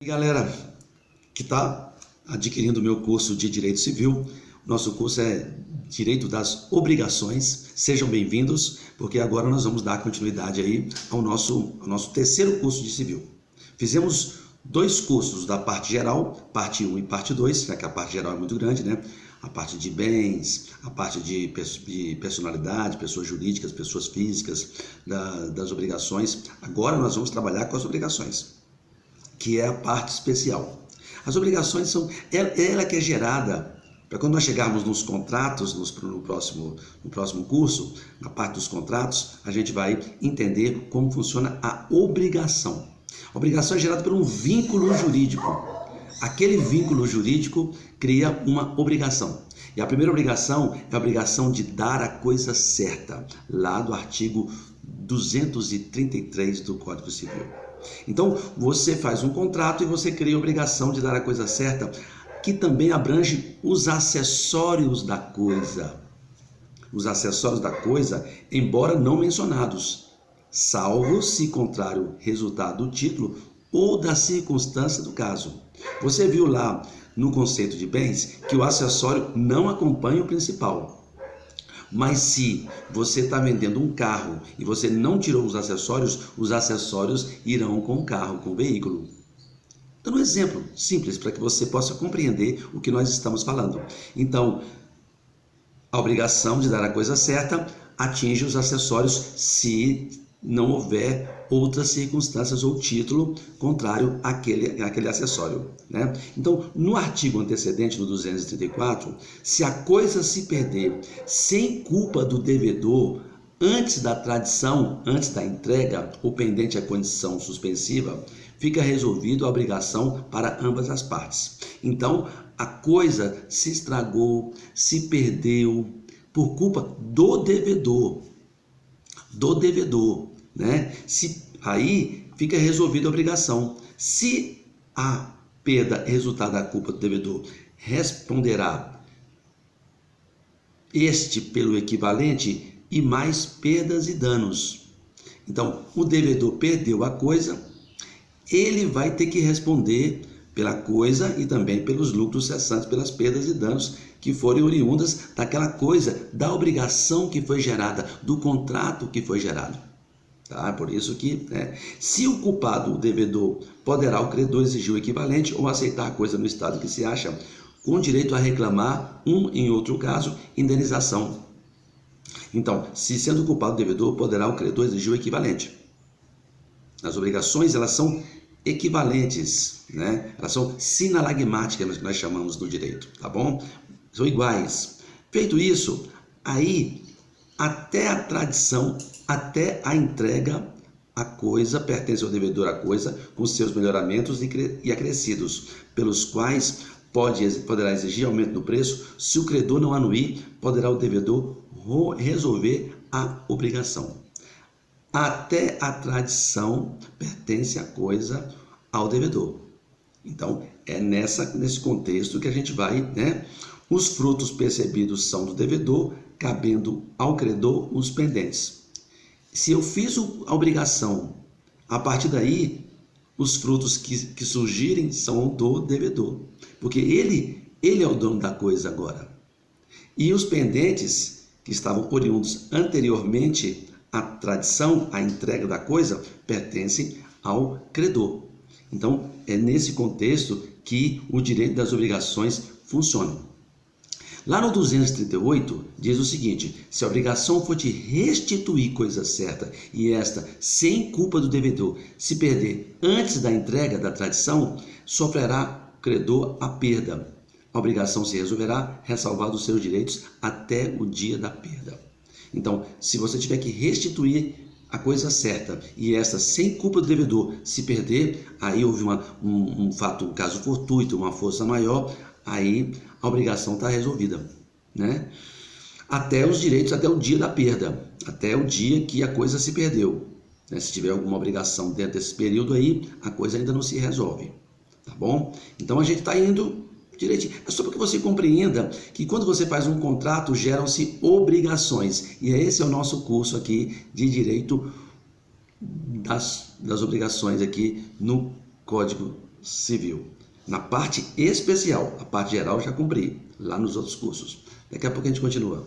E galera que está adquirindo o meu curso de Direito Civil, nosso curso é Direito das Obrigações. Sejam bem-vindos, porque agora nós vamos dar continuidade aí ao nosso terceiro curso de Civil. Fizemos dois cursos da parte geral, parte 1 e parte 2, já que a parte geral é muito grande, né? A parte de bens, a parte de personalidade, pessoas jurídicas, pessoas físicas, das obrigações. Agora nós vamos trabalhar com as obrigações, que é a parte especial. As obrigações são ela que é gerada para quando nós chegarmos nos contratos, no próximo curso, na parte dos contratos, a gente vai entender como funciona a obrigação. A obrigação é gerada por um vínculo jurídico. Aquele vínculo jurídico cria uma obrigação. E a primeira obrigação é a obrigação de dar a coisa certa, lá do artigo 233 do Código Civil. Então, você faz um contrato e você cria a obrigação de dar a coisa certa, que também abrange os acessórios da coisa. Os acessórios da coisa, embora não mencionados, salvo se contrário resultado do título ou da circunstância do caso. Você viu lá no conceito de bens que o acessório não acompanha o principal. Mas se você está vendendo um carro e você não tirou os acessórios irão com o carro, com o veículo. Dando um exemplo simples para que você possa compreender o que nós estamos falando. Então, a obrigação de dar a coisa certa atinge os acessórios se não houver outras circunstâncias ou título contrário àquele acessório, né? Então, no artigo antecedente, no 234, se a coisa se perder sem culpa do devedor, antes da tradição, antes da entrega, ou pendente a condição suspensiva, fica resolvido a obrigação para ambas as partes. Então, a coisa se estragou, se perdeu por culpa do devedor, né? Aí fica resolvida a obrigação. Se a perda é resultado da culpa do devedor, responderá este pelo equivalente e mais perdas e danos. Então, o devedor perdeu a coisa, ele vai ter que responder pela coisa e também pelos lucros cessantes, pelas perdas e danos que forem oriundas daquela coisa, da obrigação que foi gerada, do contrato que foi gerado. Tá? Por isso que, se o culpado, o devedor, poderá o credor exigir o equivalente ou aceitar a coisa no estado que se acha, com direito a reclamar, em outro caso, indenização. Então, se sendo culpado o devedor, poderá o credor exigir o equivalente. As obrigações, elas são equivalentes, né? Elas são sinalagmáticas, que nós chamamos no direito, tá bom? São iguais. Feito isso, aí até a tradição, até a entrega, a coisa pertence ao devedor a coisa, com seus melhoramentos e acrescidos, pelos quais poderá exigir aumento no preço. Se o credor não anuir, poderá o devedor resolver a obrigação. Até a tradição pertence a coisa ao devedor. Então, é nesse contexto que a gente vai, né? Os frutos percebidos são do devedor, cabendo ao credor os pendentes. Se eu fiz a obrigação, a partir daí, os frutos que surgirem são do devedor, porque ele é o dono da coisa agora. E os pendentes que estavam oriundos anteriormente à tradição, à entrega da coisa, pertencem ao credor. Então, é nesse contexto que o direito das obrigações funciona. Lá no 238, diz o seguinte: se a obrigação for de restituir coisa certa e esta, sem culpa do devedor, se perder antes da entrega da tradição, sofrerá o credor a perda. A obrigação se resolverá, ressalvados os seus direitos até o dia da perda. Então, se você tiver que restituir a coisa certa e esta, sem culpa do devedor, se perder, aí houve um caso fortuito, uma força maior, aí a obrigação está resolvida, né? Até os direitos, até o dia da perda, até o dia que a coisa se perdeu, né? Se tiver alguma obrigação dentro desse período aí, a coisa ainda não se resolve, tá bom? Então a gente está indo direitinho. É só para que você compreenda que quando você faz um contrato, geram-se obrigações. E esse é o nosso curso aqui de direito das obrigações aqui no Código civil. Na parte especial, a parte geral eu já cumpri, lá nos outros cursos. Daqui a pouco a gente continua.